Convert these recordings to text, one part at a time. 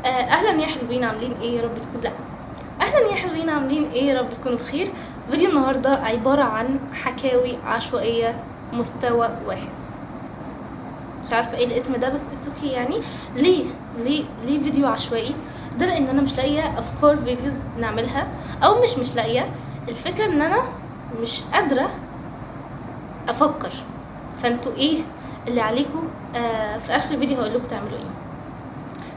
اهلا يا حلوين، عاملين ايه؟ يا رب تكون لا اهلا يا حلوين، عاملين ايه؟ يا رب تكونوا بخير. فيديو النهارده عباره عن حكاوي عشوائيه مستوى واحد. مش عارفه ايه الاسم ده، بس اتس اوكي يعني. ليه فيديو عشوائي ده؟ لان انا مش لاقيه افكار فيديوز نعملها، او مش لاقيه. الفكره ان انا مش قادره افكر. فانتوا ايه اللي عليكم؟ في اخر الفيديو هقول لكم تعملوا ايه.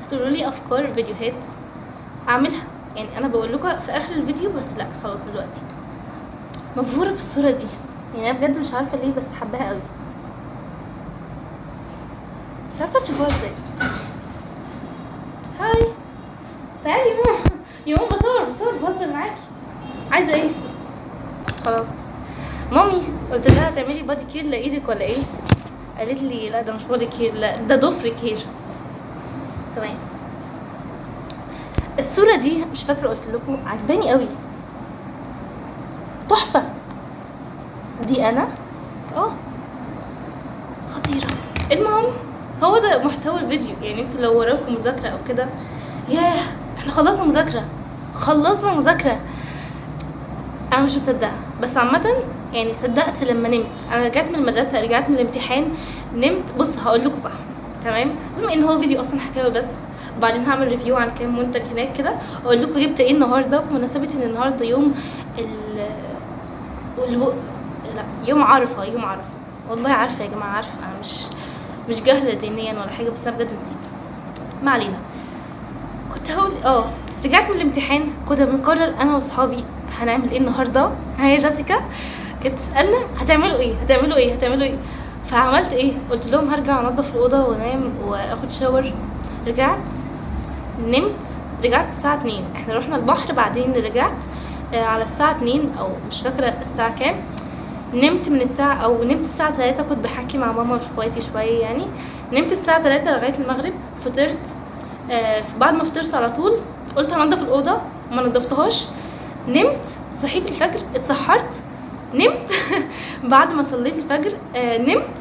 هتقولوا لي افكار فيديوهات اعملها، يعني انا بقول لكم في اخر الفيديو، بس لا خلاص دلوقتي مبهوره بالصوره دي. يعني انا بجد مش عارفه ليه، بس حباها قوي. مش عارفه تشوفوها ازاي. هاي، تعالي يا ماما. يا ماما بصور بهزر معاكي. عايزه ايه؟ خلاص مامي قلت لها تعملي بادي كير لايدك ولا ايه؟ قالت لي لا ده مش بادي كير، لا ده ضفر كير. ثواني. الصوره دي مش فاكره قلت لكم عجباني قوي، تحفه. دي انا خطيره. المهم هو ده محتوى الفيديو. يعني انتوا لو وراكم مذاكره او كده، ياه احنا خلصنا مذاكره. انا مش مصدقه، بس عامه يعني صدقت لما نمت. انا رجعت من المدرسه، رجعت من الامتحان، نمت. بص هقول لكم صح تمام، بما ان هو فيديو اصلا حكاوي بس، وبعدين هعمل ريفيو عن كام منتج هناك كده، اقول لكم جبت ايه النهارده بمناسبه ان النهارده يوم لا يوم عرفه. والله عارفه يا جماعه، عارفه انا مش جاهله دينيا ولا حاجه، بس انا بجد نسيت. ما علينا. كنت هقول رجعت من الامتحان، كنا بنقرر انا واصحابي هنعمل ايه النهارده. هي جيسيكا كانت تسالنا هتعملوا ايه. فعملت ايه؟ قلت لهم هرجع انضف الاوضه وانام واخد شاور. نمت. رجعت الساعه 2. احنا رحنا البحر، بعدين رجعت على الساعه 2 او مش فاكره الساعه كام. نمت الساعه 3. كنت بحكي مع ماما وشويتي شويه يعني. نمت الساعه 3 لغايه المغرب. فطرت. بعد ما فطرت على طول قلت هنضف الاوضه، ما نضفتهاش. نمت. صحيت الفجر، اتسحرت. نمت. بعد ما صليت الفجر نمت.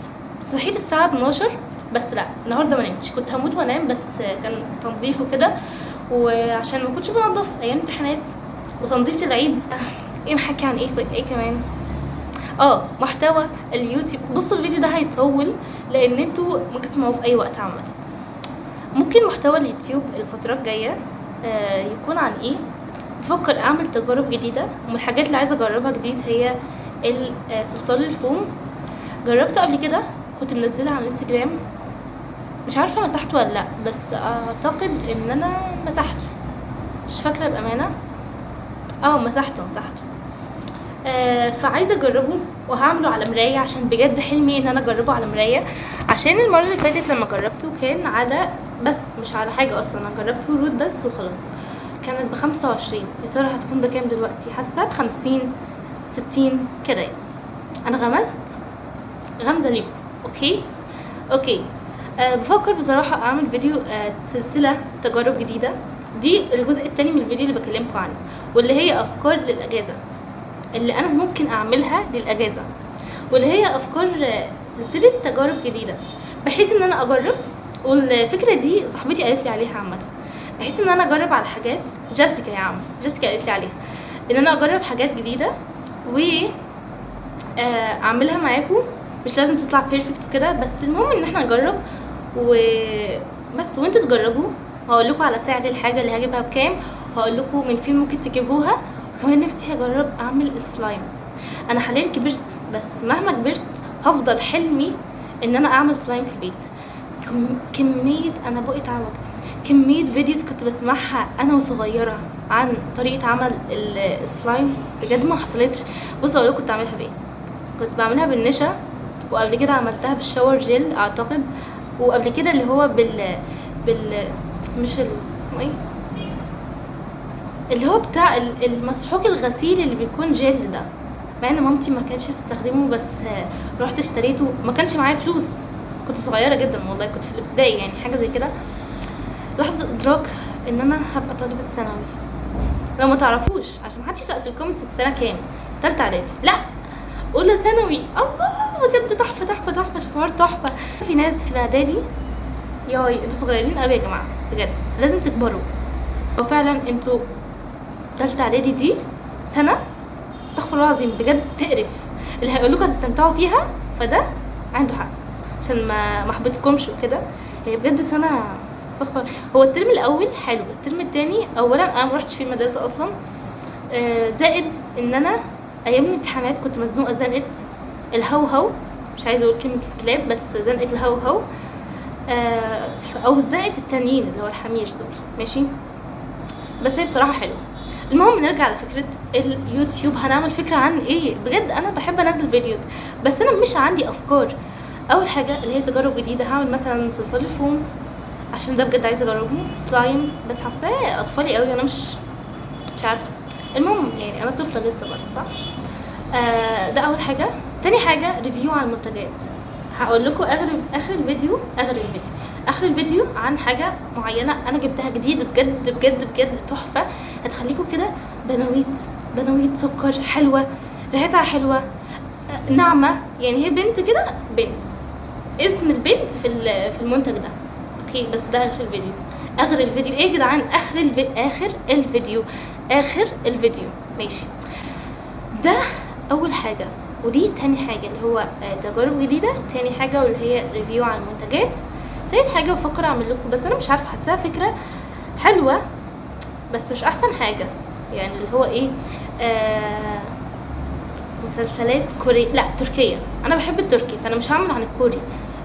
صحيت الساعه 12. بس لا النهارده ما نمتش، كنت هموت وانام، بس كان تنظيف وكده، وعشان ما كنتش بنضف ايام امتحانات وتنظيفة العيد. ايه محكي عن ايه كمان؟ محتوى اليوتيوب. بصوا الفيديو ده هيطول لان انتوا ممكن تسمعوه في اي وقت. عامه ممكن محتوى اليوتيوب الفتره الجايه يكون عن ايه. بفكر اعمل تجارب جديده، ومن الحاجات اللي عايزه اجربها جديد هي صلصال الفوم. جربته قبل كده، كنت منزلها على الانستجرام، مش عارفه مسحته ولا لا، بس اعتقد ان انا مسحته، مش فاكره بامانه. مسحته. فعايزه اجربه وهعمله على مرايه، عشان بجد حلمي ان انا اجربه على مرايه. عشان المره اللي فاتت لما جربته كان على بس مش على حاجه اصلا، انا جربته ورود بس وخلاص. كانت ب25. يا ترى هتكون بكام دلوقتي؟ حاسه ب50 60 كده يعني. انا غمزه ليكم. اوكي. بفكر بصراحه اعمل فيديو سلسله تجارب جديده. دي الجزء الثاني من الفيديو اللي بكلمكم عنه، واللي هي افكار للاجازه اللي انا ممكن اعملها للاجازه، واللي هي افكار سلسله تجارب جديده، بحيث ان انا اجرب. والفكره دي صاحبتي قالت لي عليها عامه، بحيث ان انا اجرب على حاجات. جيسيكا قالت لي عليها ان انا اجرب حاجات جديده و اعملها معاكم. مش لازم تطلع بيرفكت كده، بس المهم ان احنا نجرب وبس، وانتوا تجربوا. هقول لكم على سعر الحاجه اللي هجيبها بكام، وهقول لكم من فين ممكن تجيبوها. وكمان نفسي اجرب اعمل السلايم. انا حاليا كبرت، بس مهما كبرت هفضل حلمي ان انا اعمل سلايم في البيت. كميه انا بقيت اتعود، كميه فيديوز كنت بسمعها انا وصغيره عن طريقه عمل السلايم بجد ما حصلتش. بصوا اقول لكم كنت اعملها بايه. كنت بعملها بالنشا، وقبل كده عملتها بالشاور جيل اعتقد، وقبل كده اللي هو مش اسمه ايه، اللي هو بتاع المسحوق الغسيل اللي بيكون جيل ده. مع ان مامتي ما كانتش تستخدمه، بس رحت اشتريته. ما كانش معايا فلوس، كنت صغيره جدا والله، كنت في الابتدائي يعني حاجه زي كده. لحظه ادراك ان انا هبقى طالبه ثانوي. لو ما تعرفوش، عشان محدش يسال في الكومنتس بسنه كام، تالتة اعدادي، لا اولى ثانوي. الله بجد تحفه شوار تحفه. في ناس في الاعدادي، ياي انتوا صغيرين قوي يا جماعه. بجد لازم تكبروا. وفعلا انتوا تالتة اعدادي دي سنة استغفر الله العظيم بجد تقرف، اللي هيقولكوا هتستمتعوا فيها فده عنده حق، عشان ما احبطكمش وكده. هي بجد سنة استغفر. هو الترم الاول حلو، الترم التاني اولا انا ما رحتش في المدرسة اصلا، زائد ان انا ايام الامتحانات كنت مزنوقة زنقة الهوهو، مش عايزة اقول كلمة الكلاب بس زنقة الهوهو، او زنقة التانيين اللي هو الحمير دول ماشي. بس هي بصراحة حلوة. المهم نرجع لفكرة اليوتيوب، هنعمل فكرة عن ايه؟ بجد انا بحب انزل فيديوز بس انا مش عندي افكار. اول حاجة اللي هي تجارب جديدة، هعمل مثلا صلصال الفوم عشان ده بجد عايزة اجربه، سلايم بس حاساه اطفالي قوي، انا مش عارفة. المهم يعني انا طفلة لسه برضه صح. ده اول حاجة. تاني حاجة ريفيو عن المنتجات، هقول لكم اخر الفيديو عن حاجه معينه انا جبتها جديد بجد بجد بجد تحفه، هتخليكم كده بنويت سكر حلوه، ريحتها حلوه، ناعمه، يعني هي بنت كده، بنت اسم البنت في المنتج ده اوكي. بس ده اخر الفيديو ايه يا جدعان؟ اخر الفيديو ماشي. ده اول حاجه. ودي تاني حاجه اللي هو تجارب جديده، تاني حاجه واللي هي ريفيو عن المنتجات، تالت حاجه بفكر اعمل لكم بس انا مش عارفه، حاساها فكره حلوه بس مش احسن حاجه، يعني اللي هو ايه، مسلسلات لا تركيه. انا بحب التركي فانا مش هعمل عن الكوري،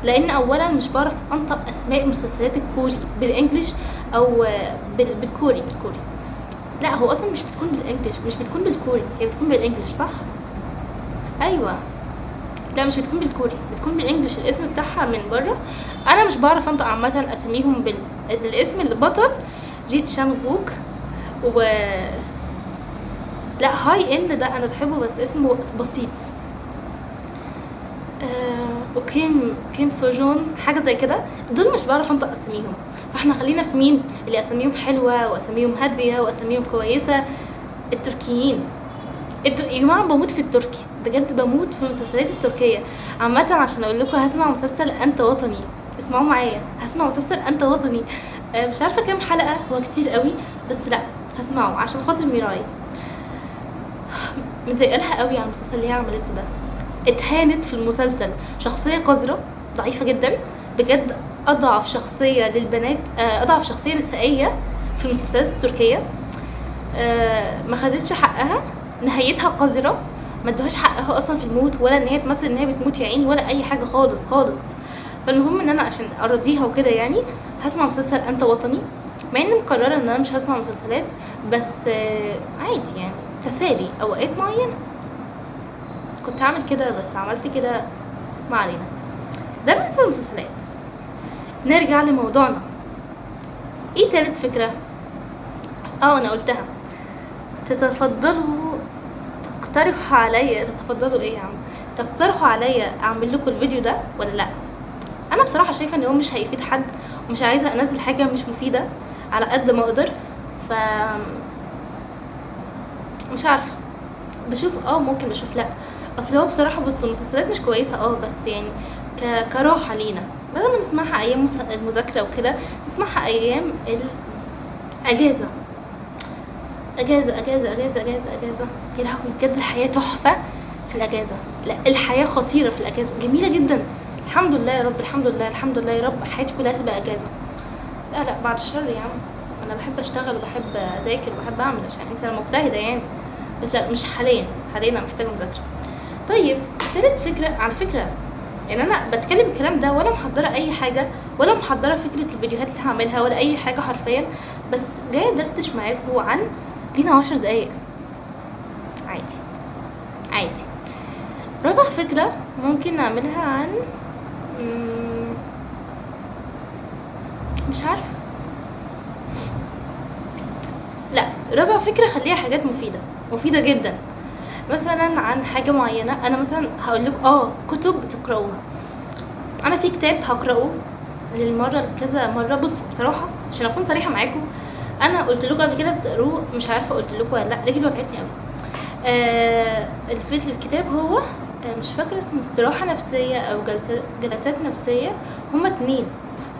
لان اولا مش بعرف انطق اسماء المسلسلات الكوري بالانجلش او بالكوري. لا هو اصلا مش بتكون بالانجلش، مش بتكون بالكوري، هي بتكون بالانجلش صح. ايوه لا مش بتكون بالكوري، بتكون بالانجلش الاسم بتاعها من بره. انا مش بعرف انطق عامه اساميهم الاسم البطل جيت شانغ بوك و لا هاي اند ده انا بحبه بس اسمه بسيط، وكيم سوجون حاجه زي كده، دول مش بعرف انطق اساميهم. فاحنا خلينا في مين اللي اساميهم حلوه واساميهم هاديه واساميهم كويسه، التركيين. يا جماعه بموت في التركي بجد، بموت في المسلسلات التركيه عامه. عشان اقول لكم هسمع مسلسل انت وطني، اسمعوا معايا، هسمع مسلسل انت وطني، مش عارفه كام حلقه، هو كتير قوي بس لا هسمعه عشان خاطر ميراي. متضايقه لها قوي على المسلسل اللي هي عملته ده، اتهانت في المسلسل، شخصيه قذره ضعيفه جدا بجد، اضعف شخصيه للبنات، اضعف شخصيه نسائيه في المسلسلات التركيه، ما خدتش حقها، نهايتها قذره، ما ادوهاش حقها اصلا في الموت، ولا ان هي تمثل ان هي بتموت يا عيني، ولا اي حاجه خالص خالص. فالمهم ان انا عشان ارضيها وكده يعني هسمع مسلسل انت وطني، مع اني مقرره ان انا مش هسمع مسلسلات بس عادي يعني تسالي اوقات معينه كنت هعمل كده بس عملت كده، ما علينا. ده بالنسبه للمسلسلات. نرجع لموضوعنا. ايه تالت فكره؟ انا قلتها، تقترحوا عليا اعمل لكم الفيديو ده ولا لا؟ انا بصراحه شايفه ان هو مش هيفيد حد، ومش عايزه انزل حاجه مش مفيده على قد ما اقدر. ف مش عارفه، بشوف ممكن بشوف لا. اصل هو بصراحه بصوا المسلسلات مش كويسه بس يعني كراحه لينا، بدل ما نسمعها ايام المذاكره وكده نسمعها ايام الاجازه. اجازه اجازه اجازه اجازه اجازه، يا لهوي بجد الحياه تحفه في الاجازه، لا الحياه خطيره في الاجازه، جميله جدا. الحمد لله يا رب، الحمد لله يا رب، حياتي كلها تبقى اجازه. لا بعد الشر يا عم، انا بحب اشتغل وبحب اذاكر وبحب اعمل عشان انسانه مجتهده يعني، بس لا مش حاليا انا محتاجه مذاكره. طيب تالت فكره، على فكره يعني انا بتكلم الكلام ده ولا محضره اي حاجه، ولا محضره فكره الفيديوهات اللي هعملها ولا اي حاجه حرفيا، بس جايه ادردش معاكم عن لينا 10 دقايق عادي. رابع فكره ممكن نعملها عن مش عارفه، لا رابع فكره خليها حاجات مفيده جدا، مثلا عن حاجه معينه. انا مثلا هقول لكم كتب تقراوها. انا في كتاب هقراه للمره كذا مره. بصوا بصراحه عشان اكون صريحه معاكم، انا قلت لكم قبل كده تقروه، مش عارفه قلت لكم ولا لا، رجلي وجعتني قوي. الكتاب هو مش فاكره اسمه، استراحه نفسيه او جلسات نفسيه، هما 2.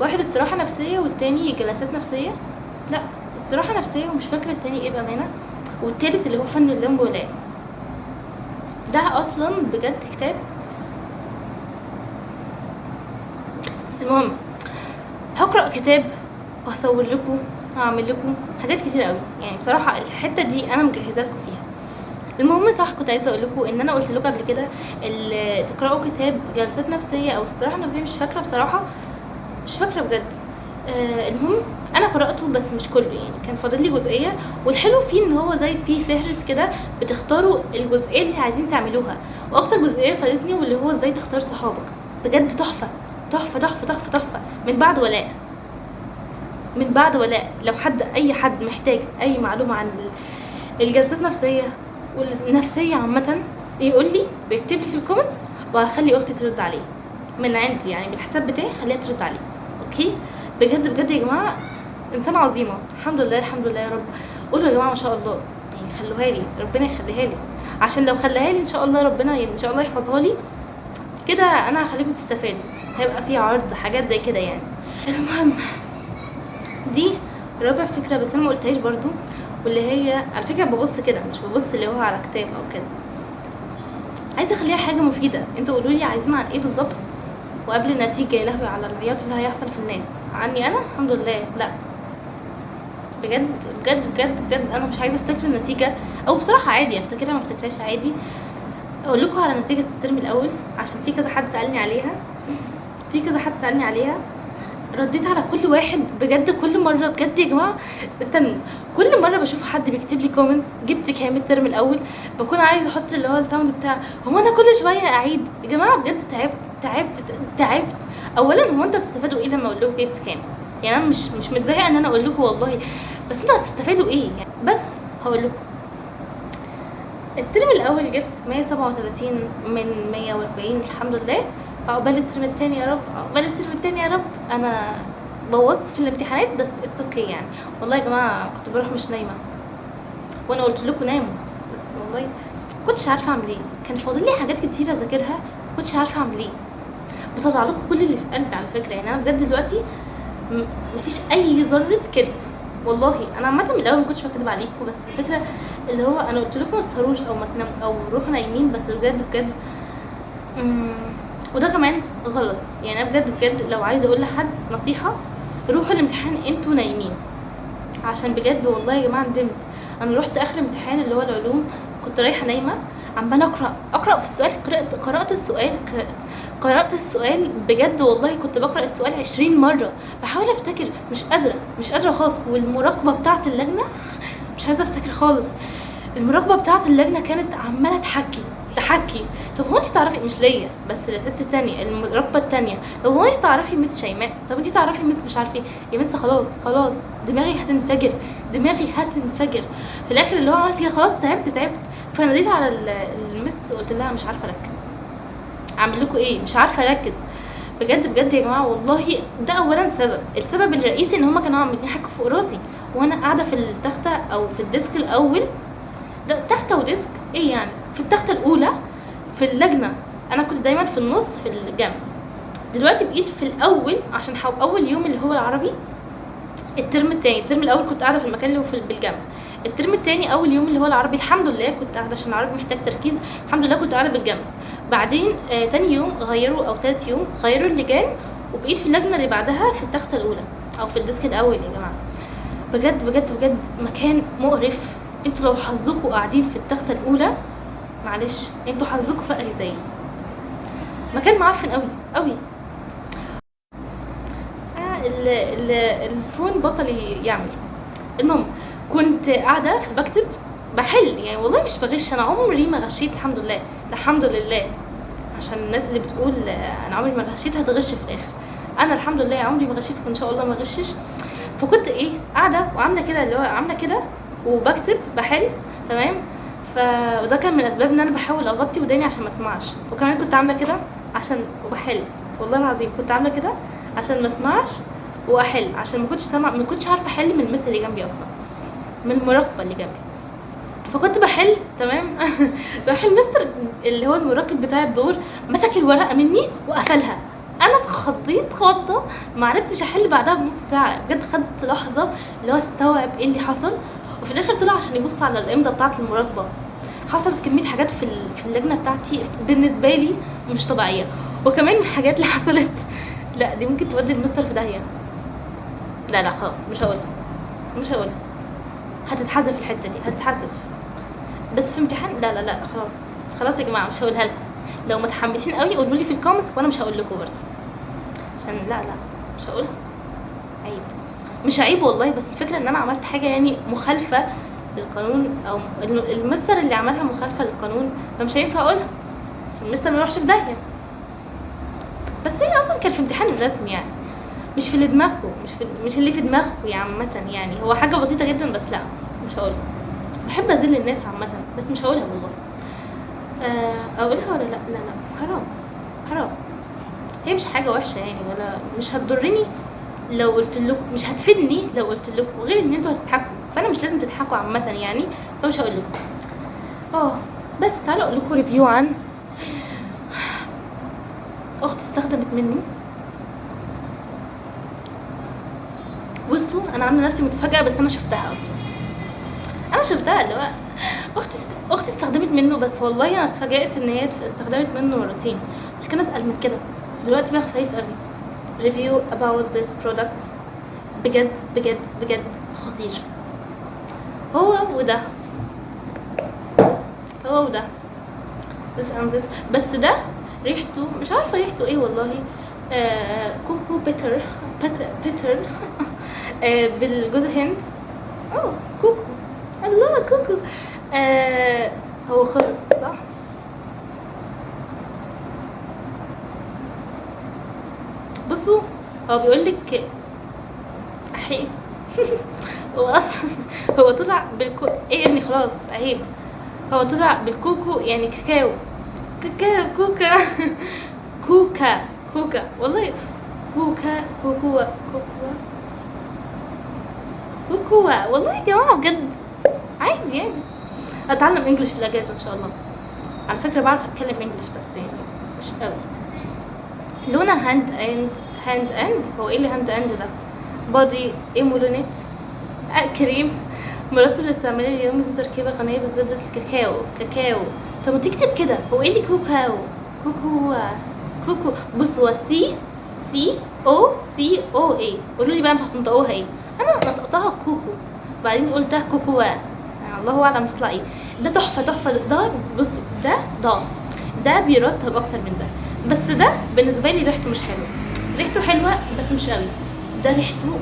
واحد استراحه نفسيه والتاني جلسات نفسيه. لا، استراحه نفسيه ومش فاكره التاني ايه بامانه. والتالت اللي هو فن اللامبالاه. ده اصلا بجد كتاب. المهم، هقرا كتاب وهصور لكم، هعمل لكم حاجات كتير قوي يعني. بصراحه الحته دي انا مجهزه لكم فيها. المهم، صح، كنت عايزه اقول لكم ان انا قلت لكم قبل كده تقراوا كتاب جلسات نفسيه او استراحه نفسيه، مش فاكره بصراحه، مش فاكره بجد. المهم، انا قراته بس مش كله يعني، كان فاضل لي جزئيه. والحلو فيه ان هو زي فيه فهرس كده بتختاروا الجزئيه اللي عايزين تعملوها. واكتر جزئيه فادتني واللي هو ازاي تختار صحابك. بجد تحفه تحفه تحفه تحفه تحفه. من بعد ولاء، من بعد ولاء. لو اي حد محتاج اي معلومه عن الجلسات النفسيه والنفسيه عامه، يقول لي، بيكتب لي في الكومنتس، وهخلي اختي ترد عليه من عندي يعني، من الحساب بتاعي، خليها ترد عليه. اوكي؟ بجد بجد يا جماعه، انسانه عظيمه. الحمد لله الحمد لله يا رب. قولوا يا جماعه ما شاء الله يعني، خلوها لي، ربنا يخليها لي، عشان لو خلاها لي ان شاء الله ربنا يعني ان شاء الله يحفظها لي كده، انا هخليكم تستفادوا. هيبقى في عرض حاجات زي كده يعني. المهم، دي رابع فكره بس انا ما قلتهاش برضو، واللي هي على فكره ببص كده، مش ببص اللي هو على كتاب او كده. عايزه اخليها حاجه مفيده. انتوا قولوا لي عايزين عن ايه بالظبط. وقبل النتيجه، يا لهوي على العياط اللي هيحصل في الناس. عني انا الحمد لله لا، بجد بجد بجد بجد انا مش عايزه افتكر النتيجه، او بصراحه عادي افتكرها ما افتكرهاش عادي. اقول لكم على نتيجه الترم الاول، عشان في كذا حد سالني عليها، في كذا حد سالني عليها. رديت على كل واحد بجد. كل مره بجد يا جماعه، استنوا، كل مره بشوف حد بيكتب لي كومنتس جبت كام الترم الاول، بكون عايزه احط اللي هو الساوند بتاع هو انا كل شويه اعيد. يا جماعه بجد تعبت تعبت تعبت. اولا، هو انتوا هتستفادوا ايه لما اقول لكم جبت كام؟ يعني انا مش متضايقه ان انا اقول لكم والله، بس انتوا هتستفادوا ايه يعني؟ بس هقول لكم، الترم الاول جبت 137 من 140 الحمد لله. عقبال الترم التاني يا رب، عقبال الترم التاني يا رب. انا بوظت في الامتحانات بس اتس اوكي يعني. والله يا جماعه كنت بروح مش نايمه، وانا قلت لكم ناموا، بس والله كنتش عارفه اعمل ايه. كان فاضل لي حاجات كتيره اذاكرها، كنتش عارفه اعمل ايه. بطلع لكم كل اللي في قلبي على فكره يعني. انا بجد دلوقتي مفيش اي ذره كذب. والله انا عامه من الاول ما كنتش بكذب عليكم، بس الفكره اللي هو انا قلت لكم ما تسهروش او ما تناموا او روحوا نايمين، بس بجد بجد وده كمان غلط يعني. انا بجد بجد لو عايزه اقول لحد نصيحه، روحوا الامتحان انتوا نايمين، عشان بجد والله يا جماعه ندمت. انا رحت اخر امتحان اللي هو العلوم، كنت رايحه نايمه عماله اقرا في السؤال. قرأت السؤال بجد والله. كنت بقرأ السؤال 20 مرة بحاول افتكر، مش قادرة خالص. والمراقبة بتاعة اللجنة مش عايزة افتكر خالص. المراقبة بتاعة اللجنة كانت عمالة تحكي. طب هو انت تعرفي، مش ليا بس لست تانية، المراقبة التانية، طب هو انت تعرفي مس شيماء، طب انت تعرفي مس مش عارفه ايه. يا مس خلاص دماغي هتنفجر. في الاخر اللي هو عملت كده خلاص، تعبت. فناديت على المس، قلت لها مش عارفة اركز، اعمل لكم ايه، مش عارفه اركز. بجد بجد يا جماعه والله ده اولا السبب الرئيسي ان هما كانوا عاملين يحكوا فوق راسي وانا قاعده في التخته او في الديسك الاول. ده تخته وديسك ايه يعني؟ في التخته الاولى في اللجنه. انا كنت دايما في النص في الجنب. دلوقتي بقيت في الاول عشان اول يوم اللي هو العربي. الترم الاول كنت قاعده في المكان اللي هو بالجنب. الترم التاني اول يوم اللي هو العربي الحمد لله كنت قاعده، عشان العربي محتاج تركيز، الحمد لله كنت قاعده بالجنب. بعدين تاني يوم غيروا، او تالت يوم غيروا اللجان، وبقيت في اللجنه اللي بعدها في التخته الاولى او في الديسك الاول. يا جماعه بجد بجد بجد مكان مقرف. انتوا لو حظكوا قاعدين في التخته الاولى، معلش انتوا حظكوا فقري زيي. مكان معفن قوي. الفون بطل يعمل. المهم، كنت قاعده بكتب بحل يعني، والله مش بغش. انا عمري ما غشيت الحمد لله. عشان الناس اللي بتقول انا عمري ما غشيت هتغش في الاخر، انا الحمد لله عمري ما غشيت وان شاء الله ما غشش. فكنت قاعده وعامله كده، اللي هو عامله كده وبكتب بحل، تمام. وده كان من اسباب ان انا بحاول اغطي وداني عشان ما اسمعش. وكمان كنت عامله كده عشان وبحل، والله العظيم كنت عامله كده عشان ما اسمعش واحل، عشان ما كنتش عارفه احل من المس اللي جنبي اصلا، من المراقبه اللي جنبي. فكنت بحل، تمام. راح المستر اللي هو المراقب بتاع الدور مسك الورقه مني وقفلها. انا اتخضيت خضه، ما عرفتش احل بعدها بنص ساعه بجد، خدت لحظه اللي هو استوعب ايه اللي حصل. وفي الاخر طلع عشان يبص على الامضه بتاعه المراقبه. حصلت كميه حاجات في اللجنه بتاعتي بالنسبه لي مش طبيعيه. وكمان من الحاجات اللي حصلت، لا دي ممكن تودي المستر في داهيه. لا خلاص مش هقولها، مش هقولها، هتتحذف الحته دي، هتتحذف. بس في امتحان لا خلاص، خلاص يا جماعه مش هقولها لكم. لو متحمسين قوي قولوا لي في الكومنتس وانا مش هقول لكم برضه، عشان لا مش هقولها. عيب، مش عيب والله، بس الفكره ان انا عملت حاجه يعني مخالفه للقانون، او المستر اللي عملها مخالفه للقانون، فمش هينفع اقولها عشان المستر ما يروحش في داهيه. بس هي اصلا كان في امتحان الرسم يعني، مش في اللي دماغكم، مش اللي في دماغكم يا عامه يعني. هو حاجه بسيطه جدا، بس لا مش هقولها. بحب اذل الناس عامه، بس مش هقولها والله. اقولها ولا لا حرام، حرام. هي مش حاجه وحشه يعني، ولا مش هتضرني لو قلت لكم، مش هتفيدني لو قلت لكم، غير ان انتوا هتضحكوا، فانا مش لازم تضحكوا عامه يعني، فمش هقول لكم. بس تعالوا اقول لكم ريفيو عن اختي استخدمت منه. بصوا انا عامله نفسي متفاجئه، بس انا شفتها اصلا، انا شفتها اللي هو اختي استخدمت منه. بس والله انا اتفاجئت ان هي استخدمت منه مرتين، مش كانت اقل من كده. دلوقتي بقى خايف قوي. review about this products، بجد بجد بجد خطير. هو وده this and this، بس ده ريحته مش عارفه ريحته ايه والله. كوكو بيتر بالجوز الهند. كوكو، الله كوكو. هو خلص صح؟ بصوا هو بيقولك احي هو اصلا هو طلع ايه يا ابني، خلاص عيب. هو طلع بالكوكو يعني كاكاو كوكا والله، كوكوا والله يا جماعه بجد عادي يعني. اتعلم انجلش في الاجازه ان شاء الله. على فكره بعرف اتكلم انجلش بس يعني مش قوي. لونها هاند اند. هو ايه اللي هاند اند ده؟ بادي ايمولونيت كريم مرطب للاستعمال اليومي ذو تركيبه غنيه بزبده كاكاو. طب ما تكتب كده، هو ايه اللي كوكو. بص هو COCOA. قولوا لي بقى انتوا هتنطقوها ايه. انا نطقتها كوكو، بعدين قلتها كوكوا يعني الله اعلم تطلع ايه. ده تحفه. ده بص ده بيرطب اكتر من ده، بس ده بالنسبه لي ريحته مش حلوه. ريحته حلوه بس مش قوي. ده ريحته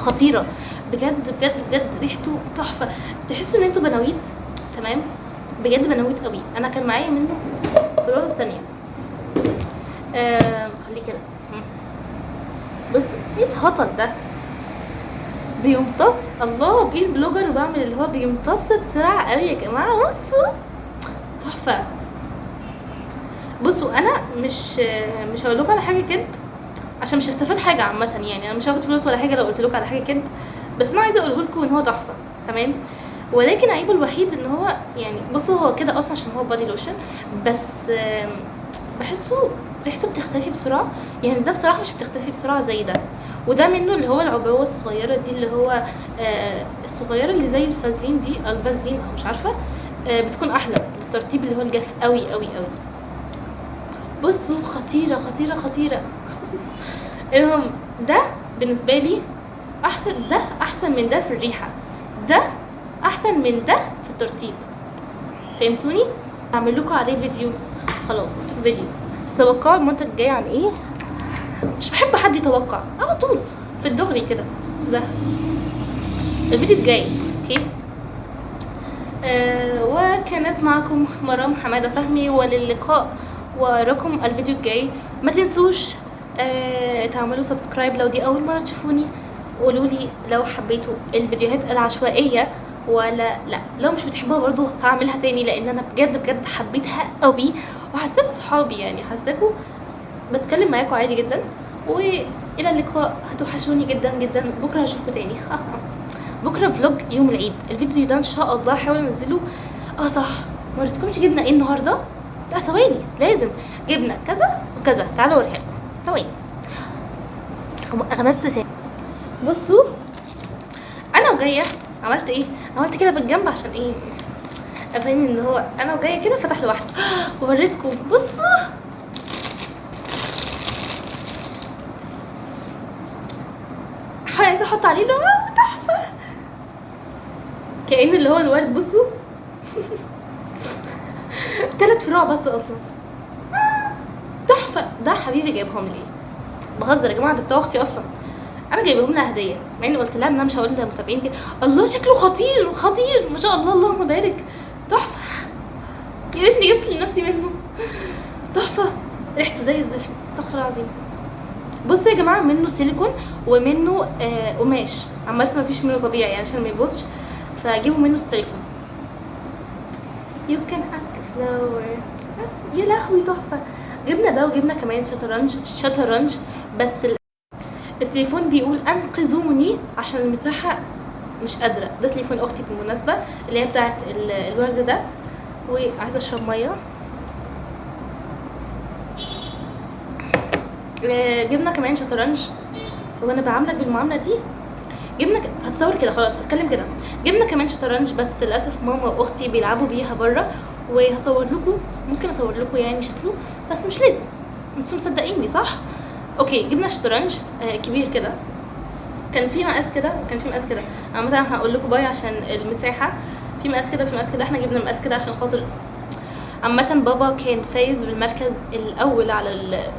خطيره بجد ريحته تحفه. تحسوا ان انتوا بناويت تمام، بجد بناويت قوي. انا كان معايا منه في الوقت الثانيه. خليه كده. بص ايه الهطل ده، بيمتص. الله بيه البلوجر وبعمل اللي هو بيمتص بسرعه قوي يا جماعه. بصوا تحفه. بصوا انا مش هقول لكم على حاجه كده عشان مش هستفاد حاجه عامه يعني. انا مش هاخد فلوس ولا حاجه لو قلت لكم على حاجه كده، بس انا عايزه اقوله لكم ان هو تحفه تمام. ولكن عيبه الوحيد ان هو يعني بصوا هو كده اصلا عشان هو بادي لوشن، بس بحسه ريحته بتختفي بسرعه يعني. ده بصراحه مش بتختفي بسرعه زي ده. وده منه اللي هو العبوه الصغيره دي، اللي هو الصغيره اللي زي الفازلين دي او الفازلين او مش عارفه، بتكون احلى الترتيب اللي هو الجاف قوي. بصوا خطيره المهم ده بالنسبه لي احسن. ده احسن من ده في الريحه، ده احسن من ده في الترتيب. فهمتوني؟ هعمل لكم عليه فيديو. خلاص فيديو توقعوا المنتج الجاي عن ايه. مش بحب حد يتوقع على طول في الدغري كده. ده الفيديو الجاي اوكي. وكانت معكم مرام حماده فهمي، وللقاء وراكم الفيديو الجاي. ما تنسوش تعملوا سبسكرايب لو دي اول مره تشوفوني. قولوا لي لو حبيتوا الفيديوهات العشوائيه ولا لا. لو مش بتحبوها برضو هعملها تاني، لان انا بجد حبيتها قوي، وحسيتكم صحابي يعني، حسيتكم بتكلم معاكم عادي جدا. والى اللقاء، هتوحشوني جدا. بكره هشوفكم تاني بكره فلوج يوم العيد. الفيديو ده ان شاء الله هحاول انزله. صح، ما قلتلكمش جبنا ايه النهارده. لا ثواني، لازم جبنا كذا وكذا، تعالوا اوريها لكم ثواني. غمست تاني. بصوا انا وجايه عملت ايه، عملت كده بالجنب عشان ايه، ابين ان هو انا وجايه كده فتح لوحده ووريتكم. بصوا عايزه احط عليه ده تحفه، كأن اللي هو الورد. بصوا 3 فروع بس اصلا، تحفه. ده حبيبي جايبهم لي، بهزر يا جماعه، ده بتاع اختي اصلا، انا جايبهم لها هديه، مع اني قلت لها ان انا مش هقول للمتابعين كده. الله شكله خطير خطير ما شاء الله، اللهم بارك، تحفه. يا ريتني جبت لنفسي منه، تحفه. ريحته زي الزفت، استغفر الله العظيم. بصوا يا جماعه، منه سيليكون ومنه قماش، عامه ما فيش منه طبيعي يعني عشان ما يبوظش، فجيبوا منه السيليكون. You can ask a flower. يا لهوي تحفه. جبنا ده وجبنا كمان شطرنج بس التليفون بيقول انقذوني عشان المساحه مش قادره. ده تليفون اختي بالمناسبه، اللي هي بتاعت الورد ده. وعايزه اشرب ميه. جبنا كمان شطرنج، وانا بعاملك بالمعامله دي. جبنا هتصور كده خلاص، هتكلم كده. جبنا كمان شطرنج بس للاسف ماما واختي بيلعبوا بيها بره، وهصور لكم، ممكن اصور لكم يعني شكله، بس مش لازم، انتوا مصدقيني صح؟ اوكي. جبنا شطرنج كبير كده، كان في مقاس كده وكان في مقاس كده. عامه هقول لكم باي عشان المساحه، في مقاس كده وفي مقاس كده. احنا جبنا المقاس كده عشان خاطر عامه بابا كان فايز بالمركز الاول على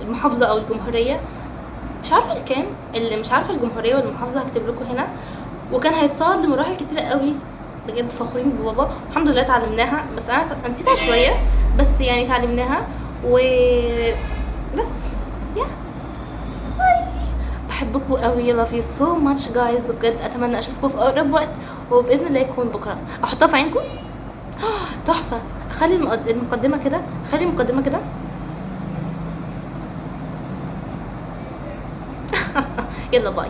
المحافظه او الجمهوريه، مش عارفه الكام، اللي مش عارفه الجمهوريه والمحافظه هكتب لكم هنا. وكان هيتصعد لمراحل كتيره قوي، بجد فخورين ببابا. الحمد لله اتعلمناها، بس انا نسيتها شويه، بس يعني اتعلمناها و بس يا بحبكم قوي. love you so much guys، بجد اتمنى اشوفكم في اقرب وقت، وباذن الله يكون بكره. احطها في عينكم تحفه. خلي المقدمه كده، خلي المقدمه كده يلا باي.